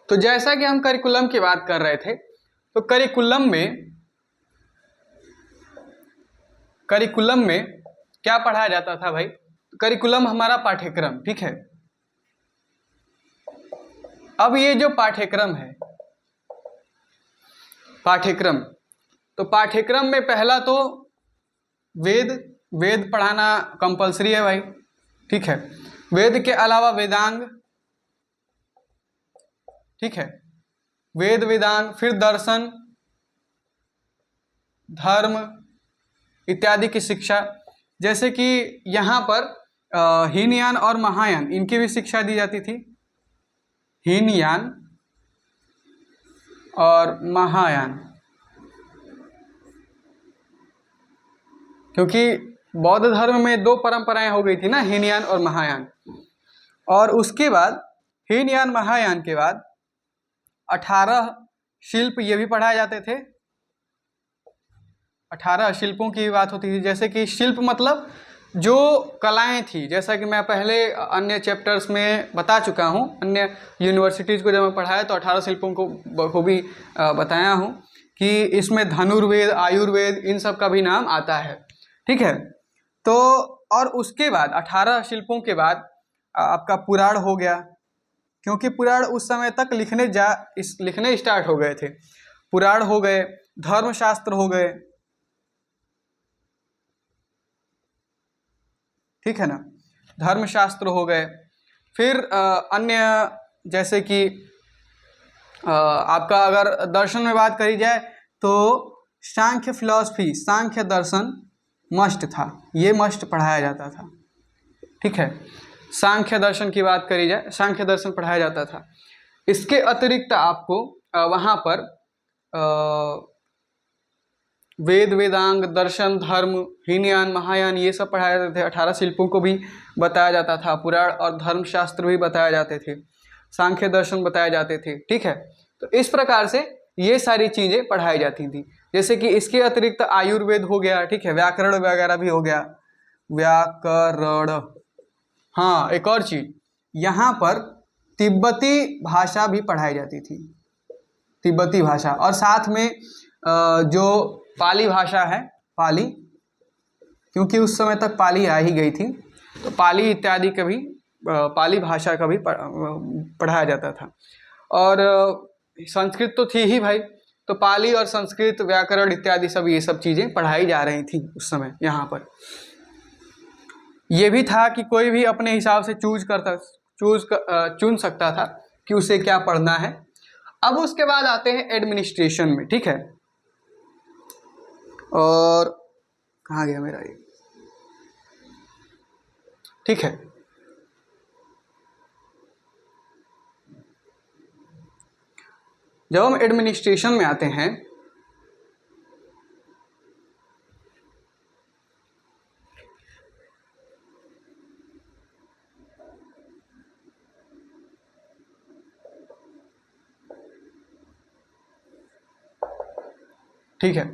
तो जैसा कि हम करिकुलम की बात कर रहे थे, तो करिकुलम में क्या पढ़ाया जाता था भाई? करिकुलम हमारा पाठ्यक्रम, ठीक है। अब ये जो पाठ्यक्रम है, तो पाठ्यक्रम में पहला तो वेद पढ़ाना कंपलसरी है भाई, ठीक है। वेद के अलावा वेदांग, ठीक है, वेद वेदांग, फिर दर्शन, धर्म इत्यादि की शिक्षा। जैसे कि यहाँ पर हीनयान और महायान, इनकी भी शिक्षा दी जाती थी। हीनयान और महायान, क्योंकि बौद्ध धर्म में दो परंपराएं हो गई थी ना, हीनयान और महायान। और उसके बाद हीनयान महायान के बाद 18 शिल्प ये भी पढ़ाए जाते थे। 18 शिल्पों की बात होती थी। जैसे कि शिल्प मतलब जो कलाएं थी, जैसा कि मैं पहले अन्य चैप्टर्स में बता चुका हूं, अन्य यूनिवर्सिटीज़ को जब मैं पढ़ाया तो 18 शिल्पों को भी बताया हूं कि इसमें धनुर्वेद, आयुर्वेद, इन सब का भी नाम आता है, ठीक है। तो और उसके बाद 18 शिल्पों के बाद आपका पुराण हो गया, क्योंकि पुराण उस समय तक लिखने स्टार्ट हो गए थे। पुराण हो गए, धर्मशास्त्र हो गए, ठीक है ना, धर्मशास्त्र हो गए। फिर अन्य जैसे कि आपका अगर दर्शन में बात करी जाए तो सांख्य फिलॉसफी, सांख्य दर्शन मस्ट था, ये मस्ट पढ़ाया जाता था, ठीक है। सांख्य दर्शन की बात करी जाए, सांख्य दर्शन पढ़ाया जाता था। इसके अतिरिक्त आपको वहाँ पर वेद वेदांग, दर्शन, धर्म, हीनयान, महायान ये सब पढ़ाए जाते थे। 18 शिल्पों को भी बताया जाता था। पुराण और धर्मशास्त्र भी बताए जाते थे, सांख्य दर्शन बताए जाते थे, ठीक है। तो इस प्रकार से ये सारी चीज़ें पढ़ाई जाती थी। जैसे कि इसके अतिरिक्त आयुर्वेद हो गया, ठीक है, व्याकरण वगैरह भी हो गया, व्याकरण। हाँ, एक और चीज़, यहाँ पर तिब्बती भाषा भी पढ़ाई जाती थी, तिब्बती भाषा। और साथ में जो पाली भाषा है, पाली, क्योंकि उस समय तक पाली आ ही गई थी, तो पाली इत्यादि का भी, पाली भाषा का भी पढ़ाया जाता था। और संस्कृत तो थी ही भाई, तो पाली और संस्कृत, व्याकरण इत्यादि सब, ये सब चीज़ें पढ़ाई जा रही थी उस समय। यहाँ पर ये भी था कि कोई भी अपने हिसाब से चुन सकता था कि उसे क्या पढ़ना है। अब उसके बाद आते हैं एडमिनिस्ट्रेशन में, ठीक है। और कहाँ गया मेरा ये, ठीक है। जब हम एडमिनिस्ट्रेशन में आते हैं ठीक है,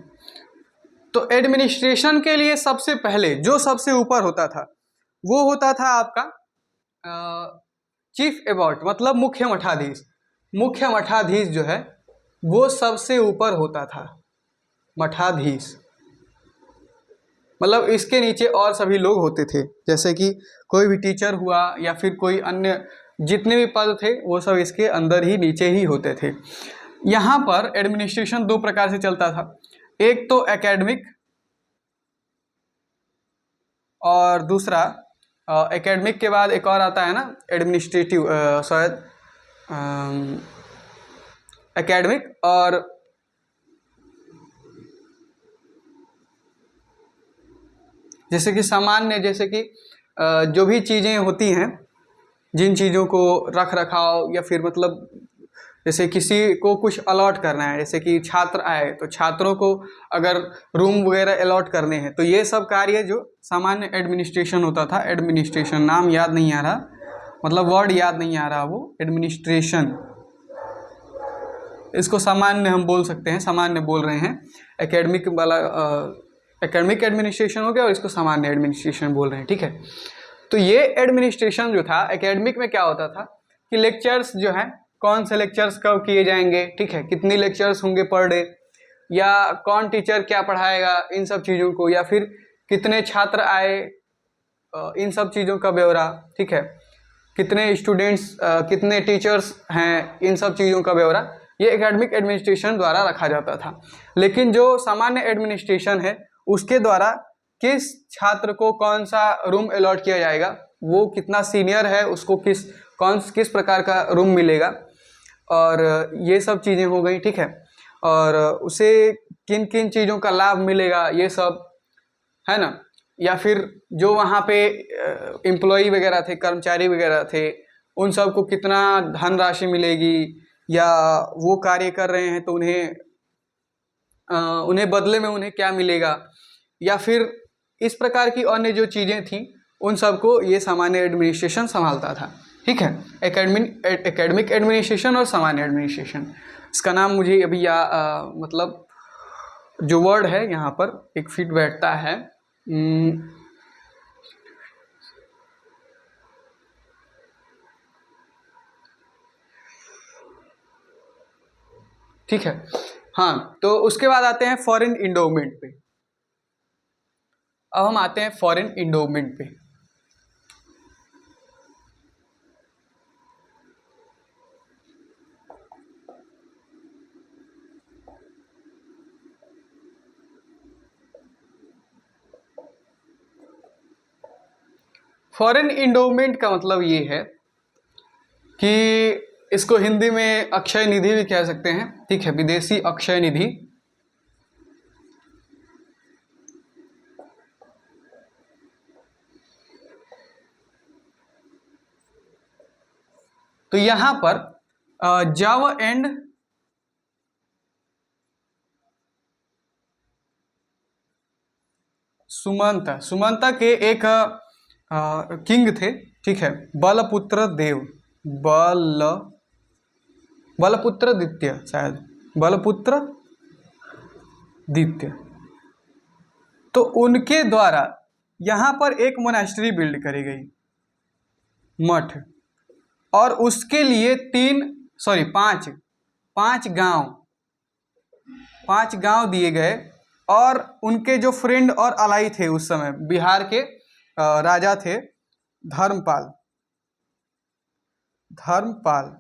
तो एडमिनिस्ट्रेशन के लिए सबसे पहले जो सबसे ऊपर होता था वो होता था आपका चीफ एबॉट, मतलब मुख्य मठाधीश। मुख्य मठाधीश जो है वो सबसे ऊपर होता था, मठाधीश। मतलब इसके नीचे और सभी लोग होते थे, जैसे कि कोई भी टीचर हुआ या फिर कोई अन्य जितने भी पद थे वो सब इसके अंदर ही, नीचे ही होते थे। यहाँ पर एडमिनिस्ट्रेशन दो प्रकार से चलता था, एक तो एकेडमिक और दूसरा एकेडमिक के बाद एक और आता है ना, एडमिनिस्ट्रेटिव, शायद एकेडमिक और जैसे कि सामान्य, जैसे कि जो भी चीज़ें होती हैं, जिन चीज़ों को रख रखाव या फिर मतलब जैसे किसी को कुछ अलॉट करना है, जैसे कि छात्र आए तो छात्रों को अगर रूम वगैरह अलॉट करने हैं, तो ये सब कार्य जो सामान्य एडमिनिस्ट्रेशन होता था। एडमिनिस्ट्रेशन नाम याद नहीं आ रहा, मतलब वर्ड याद नहीं आ रहा, वो एडमिनिस्ट्रेशन, इसको सामान्य हम बोल सकते हैं, सामान्य बोल रहे हैं। एकेडमिक वाला एकेडमिक एडमिनिस्ट्रेशन हो गया और इसको सामान्य एडमिनिस्ट्रेशन बोल रहे हैं, ठीक है। तो ये एडमिनिस्ट्रेशन जो था, एकेडमिक में क्या होता था कि लेक्चर्स जो हैं कौन से लेक्चर्स कब किए जाएंगे, ठीक है, कितनी लेक्चर्स होंगे पर डे, या कौन टीचर क्या पढ़ाएगा, इन सब चीज़ों को, या फिर कितने छात्र आए, इन सब चीज़ों का ब्यौरा, ठीक है, कितने स्टूडेंट्स, कितने टीचर्स हैं, इन सब चीज़ों का ब्यौरा ये एकेडमिक एडमिनिस्ट्रेशन द्वारा रखा जाता था। लेकिन जो सामान्य एडमिनिस्ट्रेशन है उसके द्वारा किस छात्र को कौन सा रूम अलॉट किया जाएगा, वो कितना सीनियर है उसको किस प्रकार का रूम मिलेगा, और ये सब चीज़ें हो गई, ठीक है, और उसे किन किन चीज़ों का लाभ मिलेगा, ये सब है ना, या फिर जो वहाँ पे एम्प्लॉय वगैरह थे, कर्मचारी वगैरह थे, उन सब को कितना धनराशि मिलेगी, या वो कार्य कर रहे हैं तो उन्हें बदले में उन्हें क्या मिलेगा, या फिर इस प्रकार की अन्य जो चीज़ें थी उन सब को ये सामान्य एडमिनिस्ट्रेशन संभालता था, ठीक है। एकेडमिक एडमिनिस्ट्रेशन और सामान्य एडमिनिस्ट्रेशन, इसका नाम मुझे अभी मतलब जो वर्ड है यहाँ पर एक फिट बैठता है, ठीक है। हाँ, तो उसके बाद आते हैं फॉरेन इंडोमेंट पे। अब हम आते हैं फॉरेन इंडोमेंट पे। फॉरेन इंडोमेंट का मतलब ये है कि इसको हिंदी में अक्षय निधि भी कह सकते हैं, ठीक है, विदेशी अक्षय निधि। तो यहां पर जव एंड सुमंता के एक किंग थे, ठीक है, बलपुत्र देव, बलपुत्र द्वितीय, शायद बलपुत्र द्वितीय। तो उनके द्वारा यहाँ पर एक मोनास्ट्री बिल्ड करी गई, मठ, और उसके लिए पांच गांव दिए गए। और उनके जो फ्रेंड और अलाई थे उस समय बिहार के राजा थे धर्मपाल,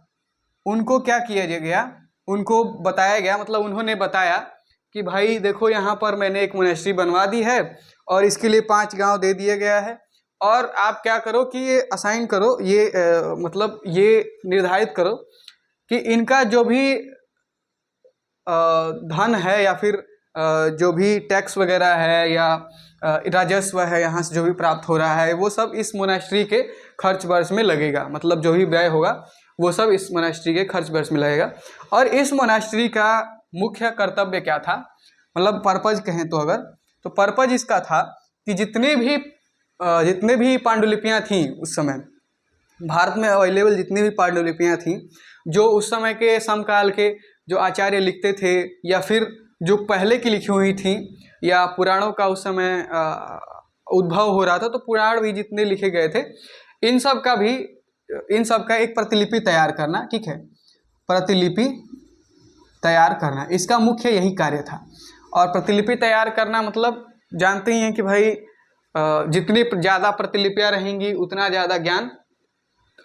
उनको क्या किया गया, उनको बताया गया, मतलब उन्होंने बताया कि भाई देखो यहाँ पर मैंने एक मोनेस्ट्री बनवा दी है और इसके लिए 5 गांव दे दिया गया है, और आप क्या करो कि ये असाइन करो, ये मतलब ये निर्धारित करो कि इनका जो भी धन है या फिर जो भी टैक्स वगैरह है या राजस्व है यहाँ से जो भी प्राप्त हो रहा है वो सब इस मोनेस्ट्री के खर्च वर्ष में लगेगा, मतलब जो भी व्यय होगा वो सब इस मोनेस्ट्री के खर्च वर्ष में लगेगा। और इस मोनेस्ट्री का मुख्य कर्तव्य क्या था, मतलब पर्पज कहें तो अगर, तो पर्पज इसका था कि जितने भी पांडुलिपियाँ थीं उस समय भारत में अवेलेबल, जितनी भी पांडुलिपियाँ थीं जो उस समय के समकाल के जो आचार्य लिखते थे या फिर जो पहले की लिखी हुई थी, या पुराणों का उस समय उद्भव हो रहा था, तो पुराण भी जितने लिखे गए थे इन सब का एक प्रतिलिपि तैयार करना, ठीक है, प्रतिलिपि तैयार करना, इसका मुख्य यही कार्य था। और प्रतिलिपि तैयार करना मतलब जानते ही हैं कि भाई जितनी ज़्यादा प्रतिलिपियाँ रहेंगी उतना ज़्यादा ज्ञान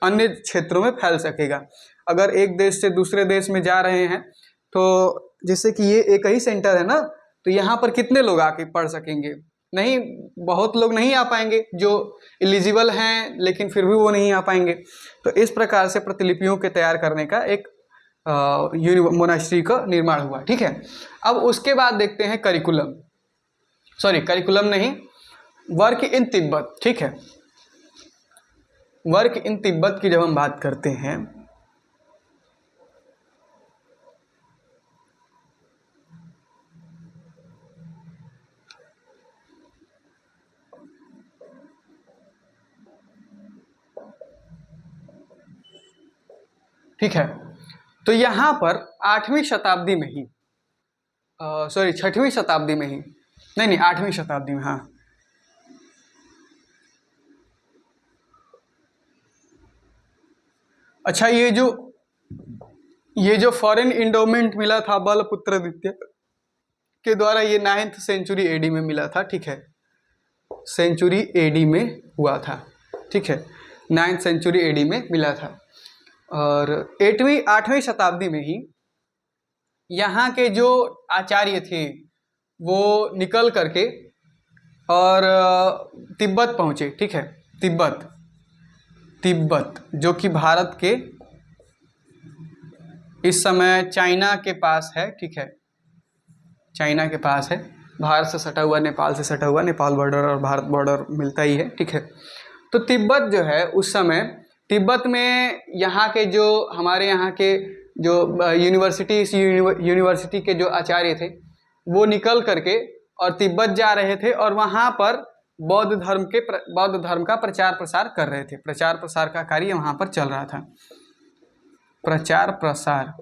अन्य क्षेत्रों में फैल सकेगा। अगर एक देश से दूसरे देश में जा रहे हैं तो जैसे कि ये एक ही सेंटर है ना, तो यहाँ पर कितने लोग आके पढ़ सकेंगे, नहीं, बहुत लोग नहीं आ पाएंगे जो एलिजिबल हैं, लेकिन फिर भी वो नहीं आ पाएंगे। तो इस प्रकार से प्रतिलिपियों के तैयार करने का एक मोनास्ट्री का निर्माण हुआ, ठीक है। अब उसके बाद देखते हैं करिकुलम नहीं, वर्क इन तिब्बत, ठीक है। वर्क इन तिब्बत की जब हम बात करते हैं ठीक है, तो यहाँ पर 8वीं शताब्दी में ही, 6वीं शताब्दी में ही, नहीं 8वीं शताब्दी में, हाँ, अच्छा, ये जो ये जो फॉरेन इंडोमेंट मिला था बलपुत्रदित्य के द्वारा, ये 9th सेंचुरी एडी में मिला था, ठीक है, सेंचुरी एडी में हुआ था, ठीक है, 9th सेंचुरी एडी में मिला था। और 8वीं शताब्दी में ही यहाँ के जो आचार्य थे वो निकल करके और तिब्बत पहुँचे, ठीक है, तिब्बत जो कि भारत के इस समय चाइना के पास है, ठीक है, चाइना के पास है, भारत से सटा हुआ, नेपाल से सटा हुआ, नेपाल बॉर्डर और भारत बॉर्डर मिलता ही है, ठीक है। तो तिब्बत जो है उस समय, तिब्बत में यहाँ के जो हमारे यहाँ के जो यूनिवर्सिटी के जो आचार्य थे वो निकल करके और तिब्बत जा रहे थे और वहाँ पर बौद्ध धर्म का प्रचार प्रसार कर रहे थे। प्रचार प्रसार का कार्य वहाँ पर चल रहा था, प्रचार प्रसार।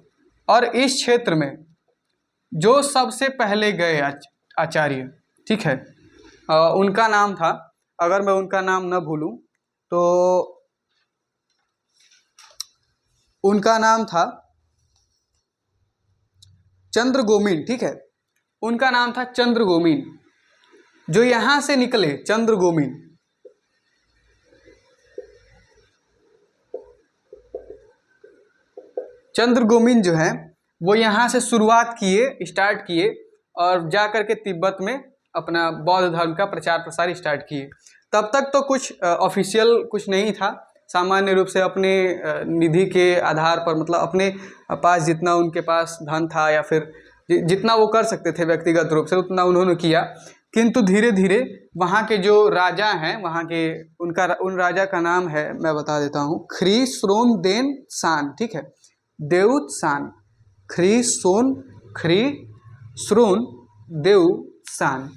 और इस क्षेत्र में जो सबसे पहले गए आचार्य, ठीक है, उनका नाम था, अगर मैं उनका नाम न भूलूं तो उनका नाम था चंद्रगोमिन, ठीक है, उनका नाम था चंद्रगोमिन, जो यहाँ से निकले। चंद्रगोमिन जो है वो यहाँ से स्टार्ट किए और जा करके तिब्बत में अपना बौद्ध धर्म का प्रचार प्रसार स्टार्ट किए। तब तक तो कुछ ऑफिशियल कुछ नहीं था, सामान्य रूप से अपने निधि के आधार पर, मतलब अपने पास जितना उनके पास धन था या फिर जितना वो कर सकते थे व्यक्तिगत रूप से उतना उन्होंने किया। किंतु धीरे धीरे वहाँ के जो राजा हैं, वहाँ के उन राजा का नाम है, मैं बता देता हूँ, ख्री-स्रोन-देन-सान, ठीक है, देव-सान, ख्री-स्रोन-देव-सान,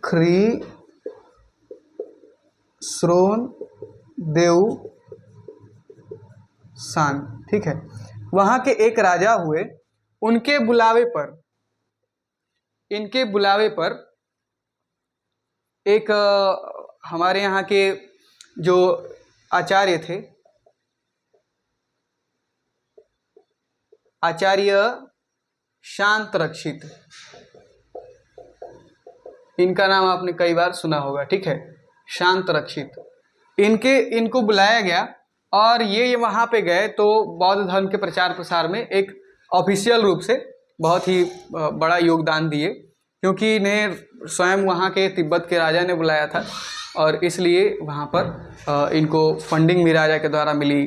ख्री-स्रोन-देव-सान, ठीक है। वहाँ के एक राजा हुए, इनके बुलावे पर एक हमारे यहाँ के जो आचार्य थे, आचार्य शांतरक्षित, इनका नाम आपने कई बार सुना होगा, ठीक है, शांतरक्षित, इनको बुलाया गया और ये वहाँ पे गए तो बौद्ध धर्म के प्रचार प्रसार में एक ऑफिशियल रूप से बहुत ही बड़ा योगदान दिए, क्योंकि इन्हें स्वयं वहाँ के तिब्बत के राजा ने बुलाया था और इसलिए वहाँ पर इनको फंडिंग भी राजा के द्वारा मिली।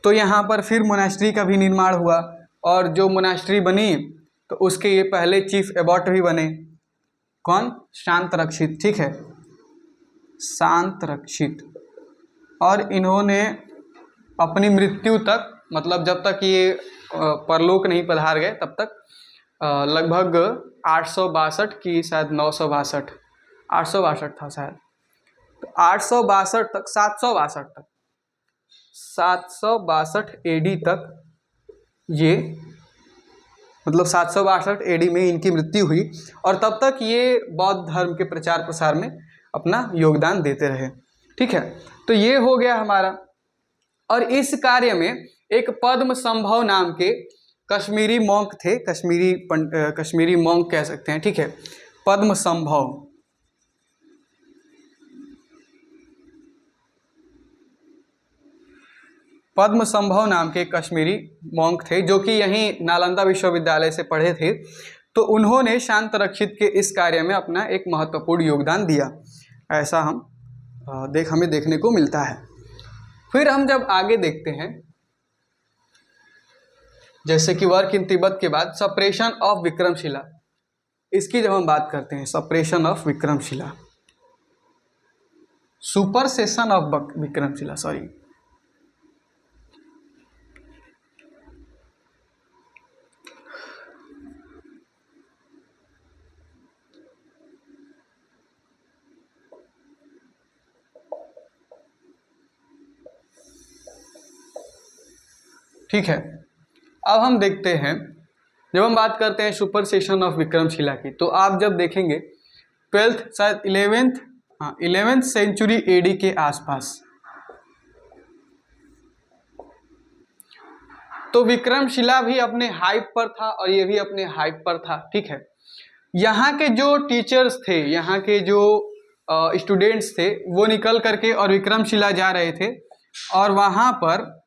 तो यहाँ पर फिर मोनास्ट्री का भी निर्माण हुआ और जो मोनास्ट्री बनी तो उसके ये पहले चीफ एबॉट भी बने। कौन? शांतरक्षित, ठीक है, शांतरक्षित। और इन्होंने अपनी मृत्यु तक, मतलब जब तक ये परलोक नहीं पधार गए तब तक लगभग 862 की शायद 962, 862 था शायद, तो 862 तक, 762 एडी तक ये, मतलब 762 एडी में इनकी मृत्यु हुई और तब तक ये बौद्ध धर्म के प्रचार प्रसार में अपना योगदान देते रहे, ठीक है। तो ये हो गया हमारा। और इस कार्य में एक पद्म संभव नाम के कश्मीरी मॉन्क थे, कश्मीरी मॉन्क कह सकते हैं, ठीक है, पद्म संभव नाम के कश्मीरी मॉन्क थे जो कि यहीं नालंदा विश्वविद्यालय से पढ़े थे। तो उन्होंने शांतरक्षित के इस कार्य में अपना एक महत्वपूर्ण योगदान दिया, ऐसा हमें देखने को मिलता है। फिर हम जब आगे देखते हैं, जैसे कि वर्क इन तिब्बत के बाद सप्रेशन ऑफ विक्रमशिला, इसकी जब हम बात करते हैं, suppression of Vikramshila, supersession of Vikramshila, sorry, ठीक है। अब हम देखते हैं, जब हम बात करते हैं सुपरसेशन ऑफ विक्रमशिला की, तो आप जब देखेंगे 12th शायद 11th सेंचुरी एडी के आसपास, तो विक्रमशिला भी अपने हाइप पर था और ये भी अपने हाइप पर था, ठीक है। यहाँ के जो टीचर्स थे, यहाँ के जो स्टूडेंट्स थे, वो निकल करके और विक्रमशिला जा रहे थे और वहाँ पर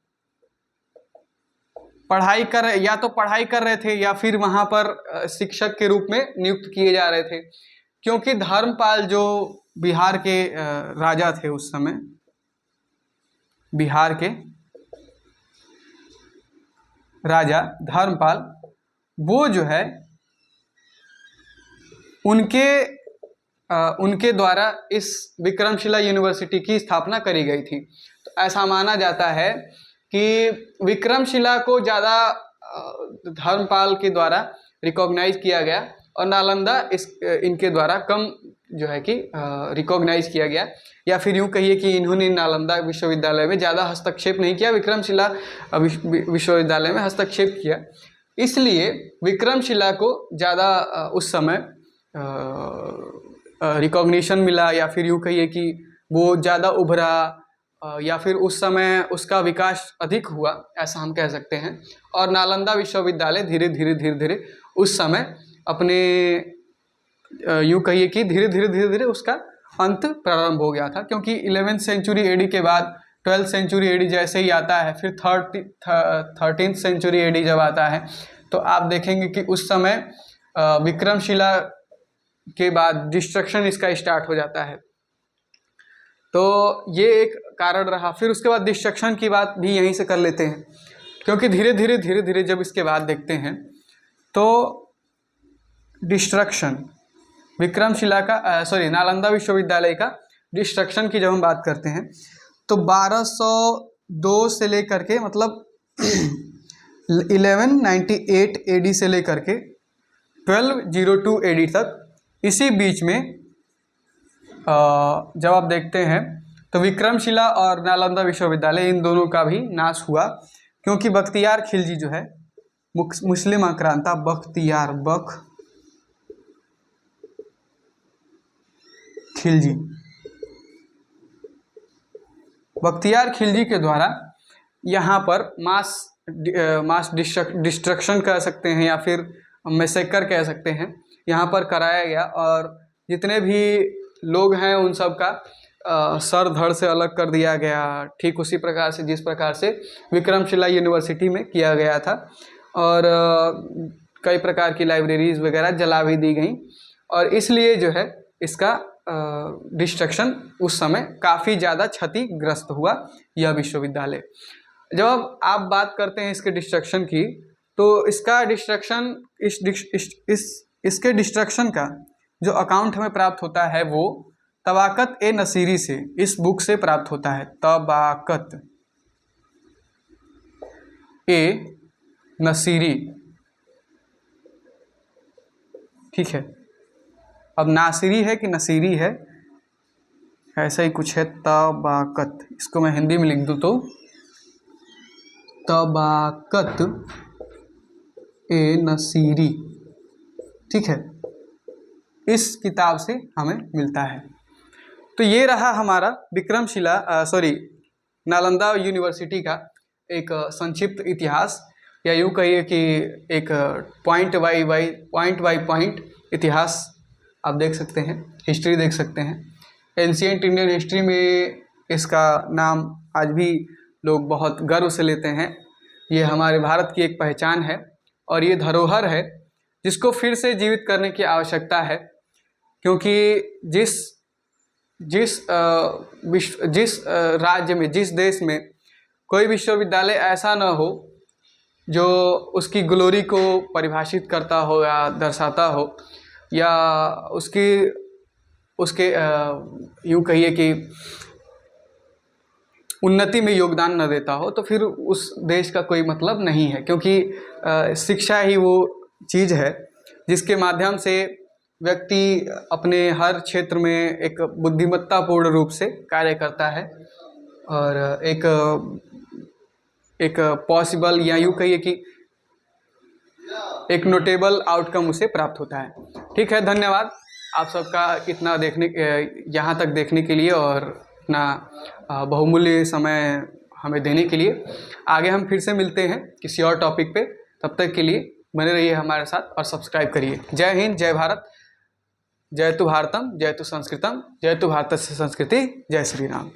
या तो पढ़ाई कर रहे थे या फिर वहाँ पर शिक्षक के रूप में नियुक्त किए जा रहे थे, क्योंकि धर्मपाल जो बिहार के राजा थे उस समय, बिहार के राजा धर्मपाल, वो जो है उनके द्वारा इस विक्रमशिला यूनिवर्सिटी की स्थापना करी गई थी। तो ऐसा माना जाता है कि विक्रमशिला को ज़्यादा धर्मपाल के द्वारा रिकॉग्नाइज किया गया और नालंदा इनके द्वारा कम जो है कि रिकॉग्नाइज किया गया, या फिर यूँ कहिए कि इन्होंने नालंदा विश्वविद्यालय में ज़्यादा हस्तक्षेप नहीं किया, विक्रमशिला विश्वविद्यालय में हस्तक्षेप किया। इसलिए विक्रमशिला को ज़्यादा उस समय रिकॉग्निशन मिला, या फिर यूँ कहिए कि वो ज़्यादा उभरा, या फिर उस समय उसका विकास अधिक हुआ, ऐसा हम कह सकते हैं। और नालंदा विश्वविद्यालय धीरे धीरे उस समय अपने यूँ कहिए कि धीरे धीरे उसका अंत प्रारंभ हो गया था, क्योंकि 11th सेंचुरी एडी के बाद 12th सेंचुरी एडी जैसे ही आता है, फिर 13th सेंचुरी एडी जब आता है, तो आप देखेंगे कि उस समय विक्रमशिला के बाद डिस्ट्रक्शन इसका स्टार्ट हो जाता है। तो ये एक कारण रहा। फिर उसके बाद डिस्ट्रक्शन की बात भी यहीं से कर लेते हैं, क्योंकि धीरे धीरे जब इसके बाद देखते हैं तो डिस्ट्रक्शन विक्रमशिला का नालंदा विश्वविद्यालय का डिस्ट्रक्शन की जब हम बात करते हैं तो 1202 से लेकर के मतलब 1198 एडी से लेकर के 1202 एडी तक, इसी बीच में जब आप देखते हैं तो विक्रमशिला और नालंदा विश्वविद्यालय इन दोनों का भी नाश हुआ, क्योंकि बख्तियार खिलजी जो है मुस्लिम आक्रांता बख्तियार खिलजी के द्वारा यहाँ पर मास डिस्ट्रक्शन कह सकते हैं या फिर मैसेकर कह सकते हैं, यहाँ पर कराया गया और जितने भी लोग हैं उन सब का सर धड़ से अलग कर दिया गया, ठीक उसी प्रकार से जिस प्रकार से विक्रमशिला यूनिवर्सिटी में किया गया था। और कई प्रकार की लाइब्रेरीज वगैरह जला भी दी गई, और इसलिए जो है इसका डिस्ट्रक्शन उस समय काफ़ी ज़्यादा क्षतिग्रस्त हुआ यह विश्वविद्यालय। जब आप बात करते हैं इसके डिस्ट्रक्शन की, तो इसका डिस्ट्रक्शन इसके डिस्ट्रक्शन का जो अकाउंट हमें प्राप्त होता है वो तबाकत ए नसीरी से, इस बुक से प्राप्त होता है। तबाकत ए नसीरी, ठीक है। अब नासिरी है कि नसीरी है, ऐसा ही कुछ है। तबाकत, इसको मैं हिंदी में लिख दूँ तो तबाकत ए नसीरी, ठीक है, इस किताब से हमें मिलता है। तो ये रहा हमारा विक्रमशिला नालंदा यूनिवर्सिटी का एक संक्षिप्त इतिहास, या यूँ कहिए कि एक पॉइंट बाय पॉइंट इतिहास आप देख सकते हैं, हिस्ट्री देख सकते हैं। एंशिएंट इंडियन हिस्ट्री में इसका नाम आज भी लोग बहुत गर्व से लेते हैं। ये हमारे भारत की एक पहचान है और ये धरोहर है जिसको फिर से जीवित करने की आवश्यकता है, क्योंकि जिस राज्य में, जिस देश में कोई विश्वविद्यालय ऐसा न हो जो उसकी ग्लोरी को परिभाषित करता हो या दर्शाता हो, या उसके यूँ कहिए कि उन्नति में योगदान न देता हो, तो फिर उस देश का कोई मतलब नहीं है। क्योंकि शिक्षा ही वो चीज़ है जिसके माध्यम से व्यक्ति अपने हर क्षेत्र में एक बुद्धिमत्तापूर्ण रूप से कार्य करता है और एक पॉसिबल या यूँ कहिए कि एक नोटेबल आउटकम उसे प्राप्त होता है। ठीक है, धन्यवाद आप सबका इतना यहाँ तक देखने के लिए और इतना बहुमूल्य समय हमें देने के लिए। आगे हम फिर से मिलते हैं किसी और टॉपिक पे, तब तक के लिए बने रहिए हमारे साथ और सब्सक्राइब करिए। जय हिंद, जय भारत, जय तु भारतम, जय तु संस्कृतम, जय तु भारतस्य संस्कृति, जय श्री राम।